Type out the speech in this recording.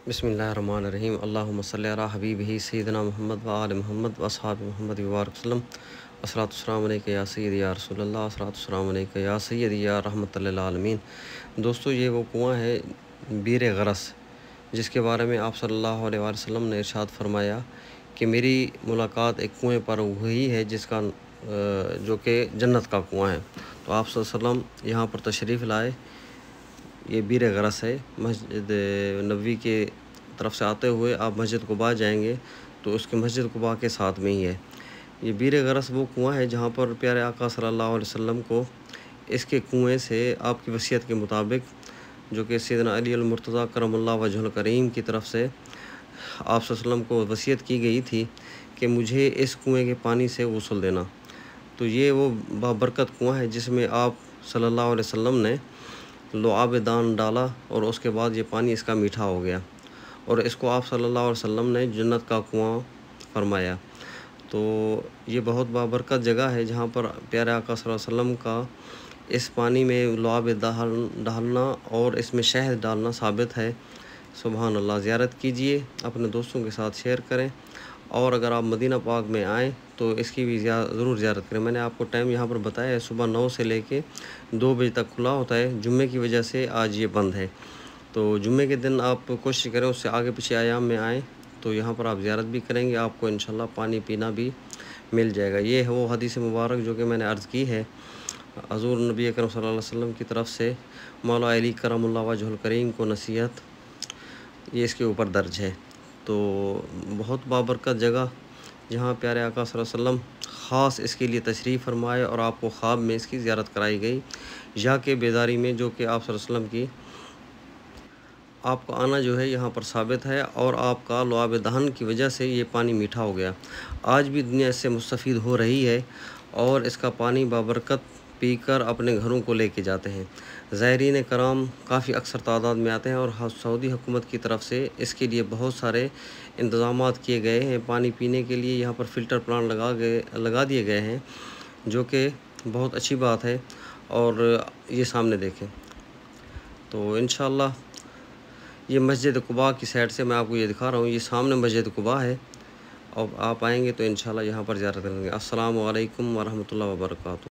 बिस्मिल्लाहिर्रहमानिर्रहीम। अल्लाहुम्मा सल्लि अला हबीबिही सय्यिदिना मुहम्मद व आलि मुहम्मद व अस्हाबि मुहम्मद व बारिक वसल्लम। अस्सलातु वस्सलामु अलैका या सय्यदी या रसूलल्लाह, अस्सलातु वस्सलामु अलैका या सय्यदी या रहमतल लिल आलमीन। दोस्तों, ये वो कुआँ है बीर गरस, जिसके बारे में आप सल्लल्लाहु अलैहि वसल्लम ने इरशाद फरमाया कि मेरी मुलाकात एक कुएँ पर हुई है जिसका जो कि जन्नत का कुआँ है। तो आप सल्लल्लाहु अलैहि वसल्लम यहाँ पर तशरीफ़ लाए। ये बीर गरस है। मस्जिद नबवी के तरफ से आते हुए आप मस्जिद कुबा जाएंगे तो उसके मस्जिद कुबा के साथ में ही है। ये बीर गरस वो कुआँ है जहाँ पर प्यारे आका सल्लल्लाहु अलैहि वसल्लम को इसके कुएँ से आपकी वसीयत के मुताबिक, जो कि सैयदना अली अल मुर्तज़ा करमुल्लाह वजहुल करीम की तरफ से आप सल्लल्लाहु अलैहि वसल्लम को वसीयत की गई थी कि मुझे इस कुएँ के पानी से गुस्ल देना। तो ये वो बाबरकत कुआँ है जिसमें आप सल्लल्लाहु अलैहि वसल्लम ने लुआब दान डाला और उसके बाद ये पानी इसका मीठा हो गया और इसको आप सल्लल्लाहु अलैहि वसल्लम ने जन्नत का कुआँ फरमाया। तो ये बहुत बाबरकत जगह है जहाँ पर प्यारे आका सल्लल्लाहु अलैहि वसल्लम का इस पानी में लुआब डालना और इसमें शहद डालना साबित है। सुभान अल्लाह। ज़ियारत कीजिए, अपने दोस्तों के साथ शेयर करें और अगर आप मदीना पाक में आएँ तो इसकी भी ज़रूर ज़ियारत करें। मैंने आपको टाइम यहाँ पर बताया है, सुबह 9 से लेके 2 बजे तक खुला होता है। जुम्मे की वजह से आज ये बंद है। तो जुम्मे के दिन आप कोशिश करें उससे आगे पीछे अयाम में आएँ तो यहाँ पर आप ज़ियारत भी करेंगे, आपको इंशाल्लाह पानी पीना भी मिल जाएगा। ये है वो हदीस मुबारक जो कि मैंने अर्ज़ की है हज़ूर नबी अकरम सल्लल्लाहु अलैहि वसल्लम की तरफ से मौला अली करमुल्लाह वजहुल करीम को नसीहत, ये इसके ऊपर दर्ज है। तो बहुत बाबरकत जगह जहाँ प्यारे आका सल्लल्लाहु अलैहि वसल्लम ख़ास इसके लिए तशरीफ़ फरमाए और आपको ख़्वाब में इसकी ज़ियारत कराई गई, या के बेदारी में, जो कि आप सल्लल्लाहु अलैहि वसल्लम की आपका आना जो है यहाँ पर साबित है और आपका लुआब दहन की वजह से ये पानी मीठा हो गया। आज भी दुनिया इससे मुस्तफ़ीद हो रही है और इसका पानी बाबरकत पीकर अपने घरों को लेके जाते हैं। ज़ायरीन कराम काफ़ी अक्सर तादाद में आते हैं और सऊदी हुकूमत की तरफ से इसके लिए बहुत सारे इंतज़ामात किए गए हैं। पानी पीने के लिए यहाँ पर फ़िल्टर प्लांट लगा दिए गए हैं, जो कि बहुत अच्छी बात है। और ये सामने देखें तो इंशाअल्लाह ये मस्जिद कुबा की साइड से मैं आपको ये दिखा रहा हूँ। ये सामने मस्जिद कुबा है और आप आएँगे तो इंशाअल्लाह यहाँ पर ज़ियारत करेंगे। अस्सलामु अलैकुम व रहमतुल्लाहि व बरकातहू।